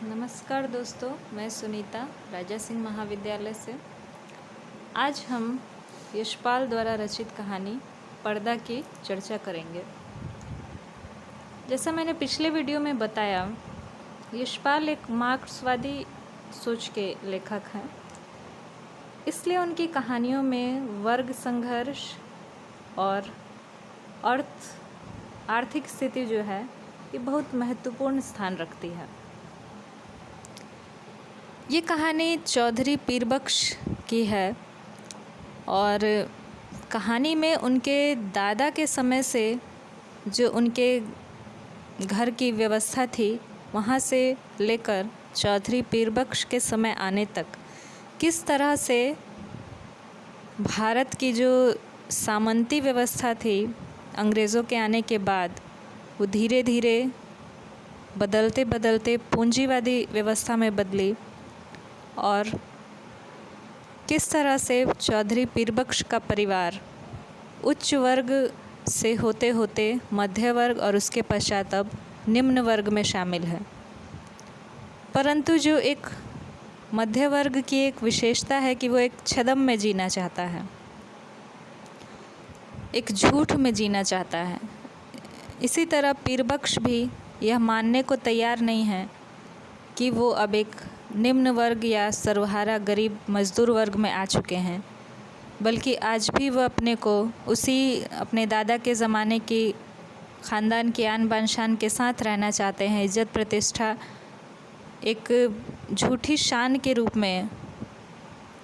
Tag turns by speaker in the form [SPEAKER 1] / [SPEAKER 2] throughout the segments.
[SPEAKER 1] नमस्कार दोस्तों, मैं सुनीता राजा सिंह महाविद्यालय से। आज हम यशपाल द्वारा रचित कहानी पर्दा की चर्चा करेंगे। जैसा मैंने पिछले वीडियो में बताया, यशपाल एक मार्क्सवादी सोच के लेखक हैं, इसलिए उनकी कहानियों में वर्ग संघर्ष और आर्थिक स्थिति जो है ये बहुत महत्वपूर्ण स्थान रखती है। ये कहानी चौधरी पीरबख्श की है और कहानी में उनके दादा के समय से जो उनके घर की व्यवस्था थी वहाँ से लेकर चौधरी पीरबख्श के समय आने तक किस तरह से भारत की जो सामंती व्यवस्था थी अंग्रेज़ों के आने के बाद वो धीरे धीरे बदलते बदलते पूंजीवादी व्यवस्था में बदली और किस तरह से चौधरी पीरबख्श का परिवार उच्च वर्ग से होते होते मध्य वर्ग और उसके पश्चात अब निम्न वर्ग में शामिल है। परंतु जो एक मध्य वर्ग की एक विशेषता है कि वो एक छद्म में जीना चाहता है, एक झूठ में जीना चाहता है। इसी तरह पीरबख्श भी यह मानने को तैयार नहीं है कि वो अब एक निम्न वर्ग या सर्वहारा गरीब मजदूर वर्ग में आ चुके हैं, बल्कि आज भी वह अपने को उसी अपने दादा के ज़माने की ख़ानदान की आन बान शान के साथ रहना चाहते हैं। इज़्ज़त प्रतिष्ठा एक झूठी शान के रूप में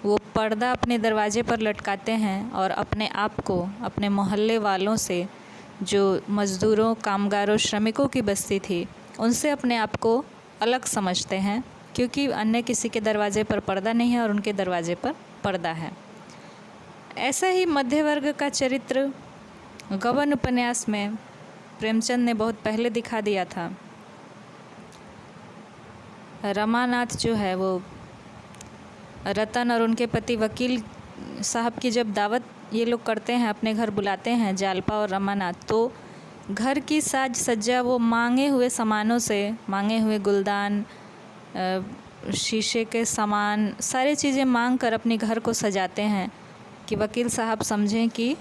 [SPEAKER 1] वो पर्दा अपने दरवाजे पर लटकाते हैं और अपने आप को अपने मोहल्ले वालों से, जो मज़दूरों, कामगारों, श्रमिकों की बस्ती थी, उनसे अपने आप को अलग समझते हैं, क्योंकि अन्य किसी के दरवाजे पर पर्दा नहीं है और उनके दरवाजे पर पर्दा है। ऐसा ही मध्य वर्ग का चरित्र गबन उपन्यास में प्रेमचंद ने बहुत पहले दिखा दिया था। रमानाथ जो है वो रतन और उनके पति वकील साहब की जब दावत ये लोग करते हैं, अपने घर बुलाते हैं जालपा और रमानाथ, तो घर की साज सज्जा वो मांगे हुए सामानों से, मांगे हुए गुलदान, शीशे के सामान, सारी चीज़ें मांग कर अपने घर को सजाते हैं कि वकील साहब समझें कि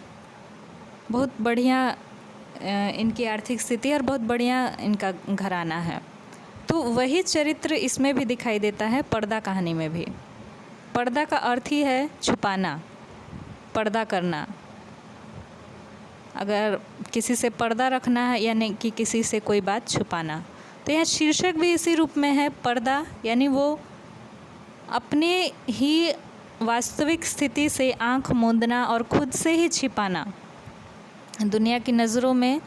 [SPEAKER 1] बहुत बढ़िया इनकी आर्थिक स्थिति और बहुत बढ़िया इनका घराना है। तो वही चरित्र इसमें भी दिखाई देता है, पर्दा कहानी में भी। पर्दा का अर्थ ही है छुपाना, पर्दा करना। अगर किसी से पर्दा रखना है यानी कि किसी से कोई बात छुपाना, तो यह शीर्षक भी इसी रूप में है, पर्दा, यानी वो अपने ही वास्तविक स्थिति से आंख मूंदना और खुद से ही छिपाना। दुनिया की नज़रों में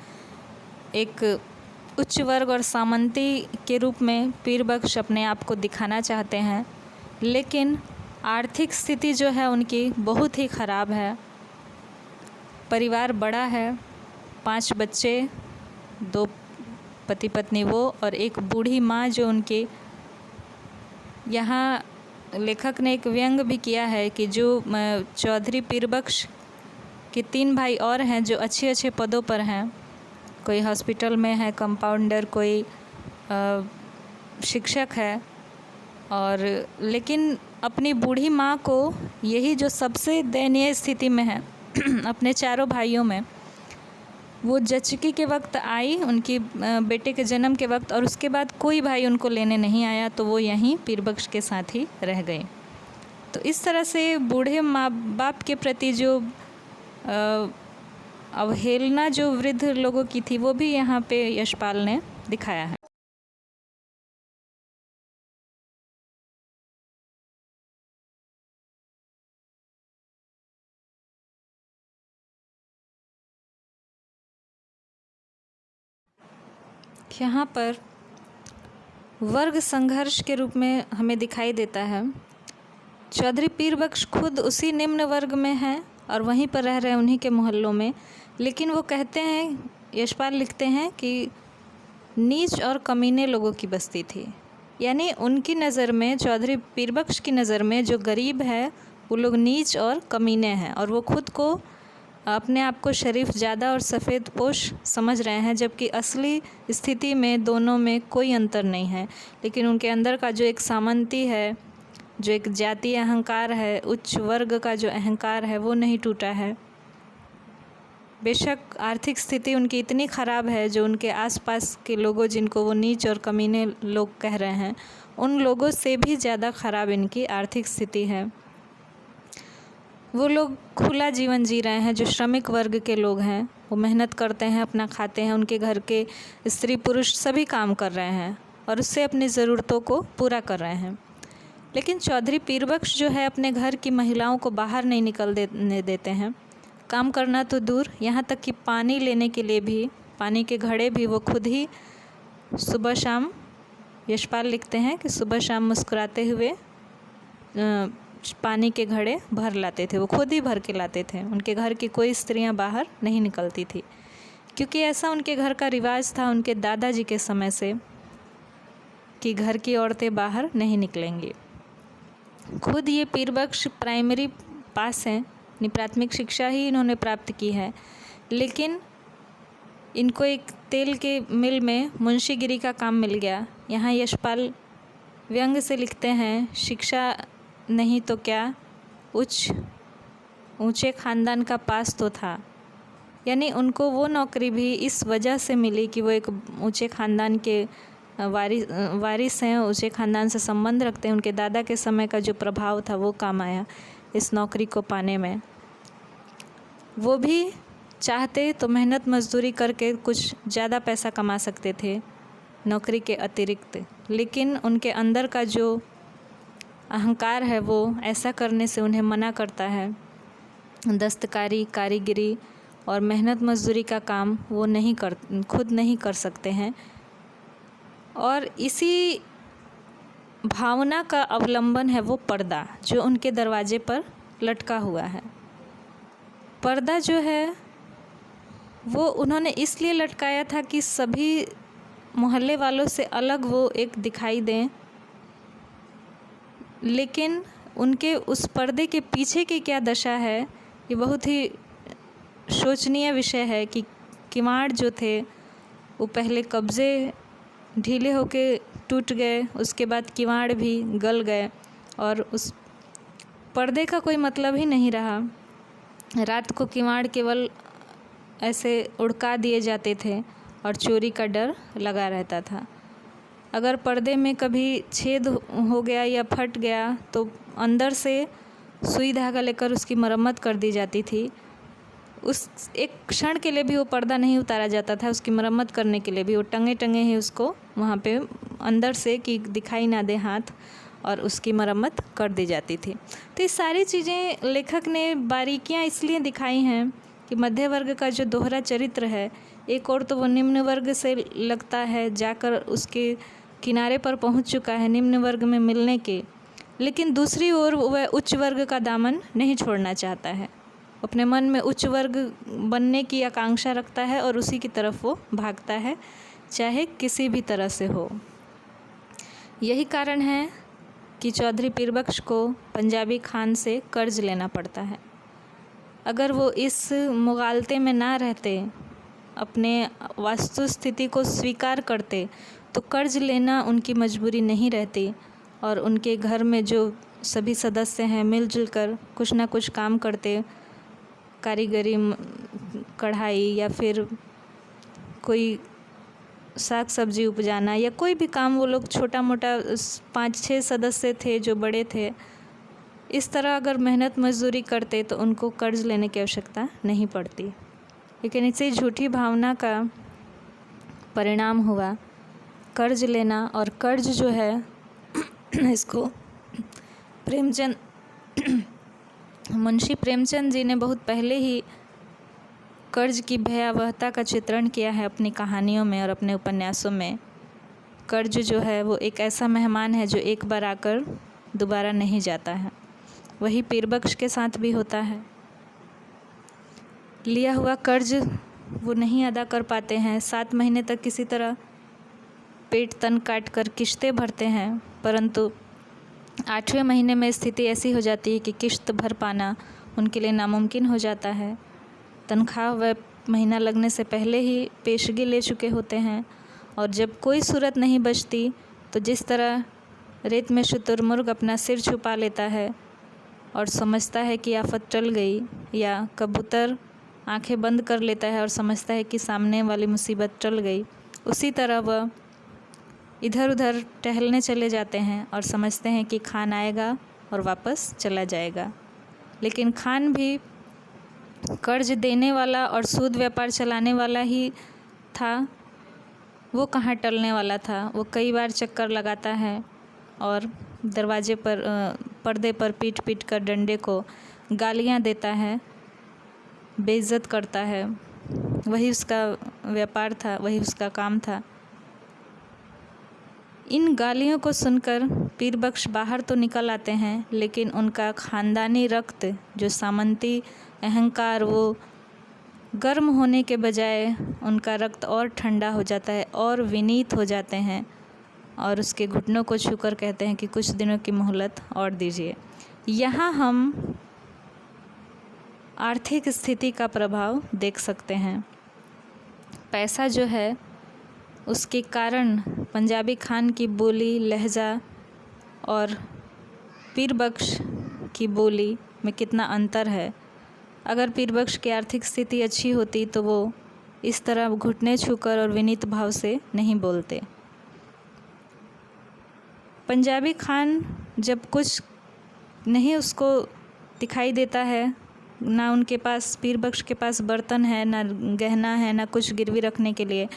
[SPEAKER 1] एक उच्च वर्ग और सामंती के रूप में पीरबख्श अपने आप को दिखाना चाहते हैं, लेकिन आर्थिक स्थिति जो है उनकी बहुत ही ख़राब है। परिवार बड़ा है, 5 बच्चे, 2 पति पत्नी वो और एक बूढ़ी माँ जो उनकी। यहाँ लेखक ने एक व्यंग भी किया है कि जो चौधरी पीरबख्श के 3 भाई और हैं जो अच्छे अच्छे पदों पर हैं। कोई हॉस्पिटल में है कंपाउंडर, कोई शिक्षक है, और लेकिन अपनी बूढ़ी माँ को यही जो सबसे दयनीय स्थिति में है अपने चारों भाइयों में, वो जच्ची के वक्त आई, उनकी बेटे के जन्म के वक्त, और उसके बाद कोई भाई उनको लेने नहीं आया, तो वो यहीं पीरबख्श के साथ ही रह गए। तो इस तरह से बूढ़े माँ बाप के प्रति जो अवहेलना जो वृद्ध लोगों की थी, वो भी यहाँ पे यशपाल ने दिखाया है। यहाँ पर वर्ग संघर्ष के रूप में हमें दिखाई देता है। चौधरी पीरबख्श खुद उसी निम्न वर्ग में हैं और वहीं पर रह रहे हैं, उन्हीं के मोहल्लों में, लेकिन वो कहते हैं, यशपाल लिखते हैं कि नीच और कमीने लोगों की बस्ती थी। यानी उनकी नज़र में, चौधरी पीरबख्श की नज़र में, जो गरीब है वो लोग नीच और कमीने हैं, और वो खुद को अपने आप को शरीफ ज़्यादा और सफ़ेद पोश समझ रहे हैं, जबकि असली स्थिति में दोनों में कोई अंतर नहीं है। लेकिन उनके अंदर का जो एक सामंती है, जो एक जातीय अहंकार है, उच्च वर्ग का जो अहंकार है, वो नहीं टूटा है। बेशक आर्थिक स्थिति उनकी इतनी ख़राब है, जो उनके आसपास के लोगों जिनको वो नीच और कमीने लोग कह रहे हैं, उन लोगों से भी ज़्यादा ख़राब इनकी आर्थिक स्थिति है। वो लोग खुला जीवन जी रहे हैं। जो श्रमिक वर्ग के लोग हैं, वो मेहनत करते हैं, अपना खाते हैं, उनके घर के स्त्री पुरुष सभी काम कर रहे हैं और उससे अपनी ज़रूरतों को पूरा कर रहे हैं। लेकिन चौधरी पीरबख्श जो है, अपने घर की महिलाओं को बाहर नहीं निकलने देते हैं। काम करना तो दूर, यहाँ तक कि पानी लेने के लिए भी, पानी के घड़े भी वो खुद ही सुबह शाम, यशपाल लिखते हैं कि सुबह शाम मुस्कुराते हुए पानी के घड़े भर लाते थे। वो खुद ही भर के लाते थे। उनके घर की कोई स्त्रियां बाहर नहीं निकलती थी, क्योंकि ऐसा उनके घर का रिवाज था उनके दादाजी के समय से कि घर की औरतें बाहर नहीं निकलेंगी। खुद ये पीरबख्श प्राइमरी पास हैं, अपनी प्राथमिक शिक्षा ही इन्होंने प्राप्त की है, लेकिन इनको एक तेल के मिल में मुंशीगिरी का काम मिल गया। यहाँ यशपाल व्यंग से लिखते हैं, शिक्षा नहीं तो क्या, ऊंचे ख़ानदान का पास तो था। यानी उनको वो नौकरी भी इस वजह से मिली कि वो एक ऊंचे ख़ानदान के वारिस हैं, ऊंचे ख़ानदान से संबंध रखते हैं। उनके दादा के समय का जो प्रभाव था वो काम आया इस नौकरी को पाने में। वो भी चाहते तो मेहनत मजदूरी करके कुछ ज़्यादा पैसा कमा सकते थे नौकरी के अतिरिक्त, लेकिन उनके अंदर का जो अहंकार है वो ऐसा करने से उन्हें मना करता है। दस्तकारी, कारीगरी और मेहनत मजदूरी का काम वो खुद नहीं कर सकते हैं। और इसी भावना का अवलंबन है वो पर्दा, जो उनके दरवाजे पर लटका हुआ है। पर्दा जो है वो उन्होंने इसलिए लटकाया था कि सभी मोहल्ले वालों से अलग वो एक दिखाई दें, लेकिन उनके उस पर्दे के पीछे की क्या दशा है, ये बहुत ही शोचनीय विषय है कि किवाड़ जो थे वो पहले कब्ज़े ढीले होके टूट गए, उसके बाद किवाड़ भी गल गए और उस पर्दे का कोई मतलब ही नहीं रहा। रात को किवाड़ केवल ऐसे उड़का दिए जाते थे और चोरी का डर लगा रहता था। अगर पर्दे में कभी छेद हो गया या फट गया तो अंदर से सुई धागा लेकर उसकी मरम्मत कर दी जाती थी। उस एक क्षण के लिए भी वो पर्दा नहीं उतारा जाता था, उसकी मरम्मत करने के लिए भी वो टंगे ही उसको वहाँ पे अंदर से कि दिखाई ना दे हाथ, और उसकी मरम्मत कर दी जाती थी। तो ये सारी चीज़ें लेखक ने बारीकियाँ इसलिए दिखाई हैं कि मध्य वर्ग का जो दोहरा चरित्र है, एक और तो वो निम्न वर्ग से लगता है, जाकर उसके किनारे पर पहुंच चुका है निम्न वर्ग में मिलने के, लेकिन दूसरी ओर वह उच्च वर्ग का दामन नहीं छोड़ना चाहता है। अपने मन में उच्च वर्ग बनने की आकांक्षा रखता है और उसी की तरफ वो भागता है, चाहे किसी भी तरह से हो। यही कारण है कि चौधरी पीरबख्श को पंजाबी खान से कर्ज लेना पड़ता है। अगर वो इस मुगालते में ना रहते, अपने वास्तु स्थिति को स्वीकार करते, तो कर्ज लेना उनकी मजबूरी नहीं रहती और उनके घर में जो सभी सदस्य हैं मिलजुल कर कुछ ना कुछ काम करते, कारीगरी, कढ़ाई या फिर कोई साग सब्जी उपजाना या कोई भी काम, वो लोग छोटा मोटा 5-6 सदस्य थे जो बड़े थे, इस तरह अगर मेहनत मजदूरी करते तो उनको कर्ज लेने की आवश्यकता नहीं पड़ती। लेकिन इसे झूठी भावना का परिणाम हुआ कर्ज लेना। और कर्ज जो है इसको प्रेमचंद मुंशी प्रेमचंद जी ने बहुत पहले ही कर्ज की भयावहता का चित्रण किया है अपनी कहानियों में और अपने उपन्यासों में। कर्ज जो है वो एक ऐसा मेहमान है जो एक बार आकर दोबारा नहीं जाता है। वही पीरबख्श के साथ भी होता है। लिया हुआ कर्ज वो नहीं अदा कर पाते हैं, 7 महीने तक किसी तरह पेट तन काट कर किश्तें भरते हैं, परंतु 8वें महीने में स्थिति ऐसी हो जाती है कि किश्त भर पाना उनके लिए नामुमकिन हो जाता है। तनख्वाह व महीना लगने से पहले ही पेशगी ले चुके होते हैं। और जब कोई सूरत नहीं बचती तो जिस तरह रेत में शुतुरमुर्ग अपना सिर छुपा लेता है और समझता है कि आफत टल गई, या कबूतर आंखें बंद कर लेता है और समझता है कि सामने वाली मुसीबत टल गई, उसी तरह वह इधर उधर टहलने चले जाते हैं और समझते हैं कि खान आएगा और वापस चला जाएगा। लेकिन खान भी कर्ज देने वाला और सूद व्यापार चलाने वाला ही था। वो कहाँ टलने वाला था। वो कई बार चक्कर लगाता है और दरवाजे पर पर्दे पर पीट पीट कर डंडे को गालियाँ देता है, बेइज्जत करता है। वही उसका व्यापार था, वही उसका काम था। इन गालियों को सुनकर पीरबख्श बाहर तो निकल आते हैं, लेकिन उनका ख़ानदानी रक्त, जो सामंती अहंकार, वो गर्म होने के बजाय उनका रक्त और ठंडा हो जाता है और विनीत हो जाते हैं और उसके घुटनों को छूकर कहते हैं कि कुछ दिनों की मोहलत और दीजिए। यहाँ हम आर्थिक स्थिति का प्रभाव देख सकते हैं। पैसा जो है उसके कारण पंजाबी खान की बोली, लहजा और पीरबख्श की बोली में कितना अंतर है। अगर पीरबख्श की आर्थिक स्थिति अच्छी होती तो वो इस तरह घुटने छूकर और विनीत भाव से नहीं बोलते। पंजाबी खान जब कुछ नहीं उसको दिखाई देता है, ना उनके पास, पीरबख्श के पास बर्तन है, ना गहना है, ना कुछ गिरवी रखने के लिए,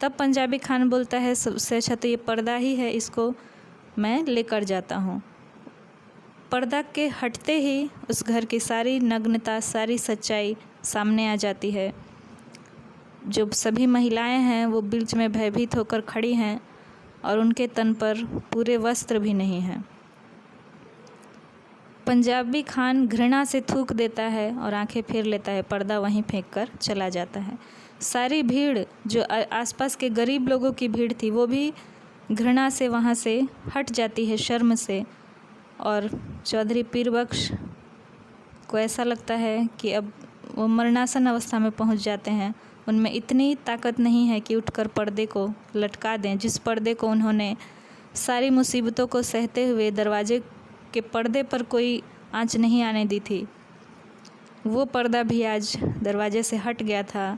[SPEAKER 1] तब पंजाबी खान बोलता है सबसे अच्छा तो ये पर्दा ही है, इसको मैं लेकर जाता हूँ। पर्दा के हटते ही उस घर की सारी नग्नता, सारी सच्चाई सामने आ जाती है। जो सभी महिलाएं हैं वो बीच में भयभीत होकर खड़ी हैं और उनके तन पर पूरे वस्त्र भी नहीं हैं। पंजाबी खान घृणा से थूक देता है और आंखें फेर लेता है, पर्दा वहीं फेंक कर चला जाता है। सारी भीड़, जो आसपास के गरीब लोगों की भीड़ थी, वो भी घृणा से वहाँ से हट जाती है, शर्म से। और चौधरी पीरबख्श को ऐसा लगता है कि अब वो मरणासन अवस्था में पहुँच जाते हैं। उनमें इतनी ताकत नहीं है कि उठकर पर्दे को लटका दें, जिस पर्दे को उन्होंने सारी मुसीबतों को सहते हुए दरवाजे के पर्दे पर कोई आंच नहीं आने दी थी। वो पर्दा भी आज दरवाजे से हट गया था।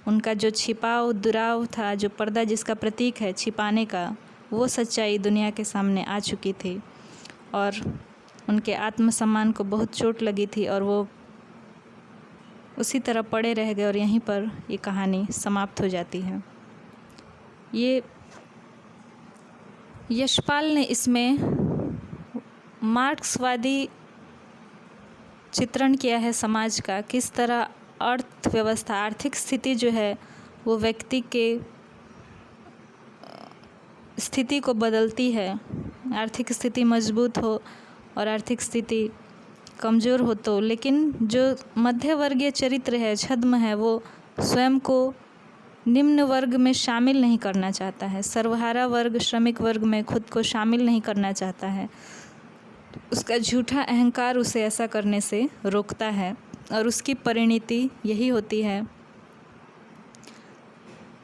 [SPEAKER 1] उनका जो छिपाव दुराव था, जो पर्दा जिसका प्रतीक है छिपाने का, वो सच्चाई दुनिया के सामने आ चुकी थी और उनके आत्मसम्मान को बहुत चोट लगी थी और वो उसी तरह पड़े रह गए और यहीं पर ये कहानी समाप्त हो जाती है। ये यशपाल ने इसमें मार्क्सवादी चित्रण किया है समाज का, किस तरह अर्थव्यवस्था, आर्थिक स्थिति जो है वो व्यक्ति के स्थिति को बदलती है। आर्थिक स्थिति मजबूत हो और आर्थिक स्थिति कमज़ोर हो तो, लेकिन जो मध्यवर्गीय चरित्र है, छद्म है, वो स्वयं को निम्न वर्ग में शामिल नहीं करना चाहता है, सर्वहारा वर्ग, श्रमिक वर्ग में खुद को शामिल नहीं करना चाहता है। उसका झूठा अहंकार उसे ऐसा करने से रोकता है और उसकी परिणति यही होती है,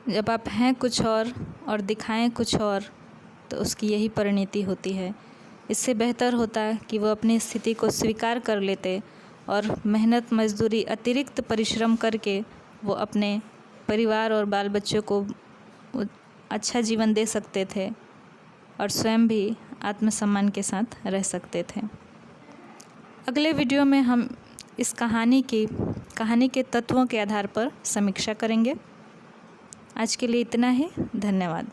[SPEAKER 1] जब आप हैं कुछ और दिखाएं कुछ और, तो उसकी यही परिणति होती है। इससे बेहतर होता है कि वो अपनी स्थिति को स्वीकार कर लेते और मेहनत मजदूरी, अतिरिक्त परिश्रम करके वो अपने परिवार और बाल बच्चों को अच्छा जीवन दे सकते थे और स्वयं भी आत्मसम्मान के साथ रह सकते थे। अगले वीडियो में हम इस कहानी के तत्वों के आधार पर समीक्षा करेंगे। आज के लिए इतना ही। धन्यवाद।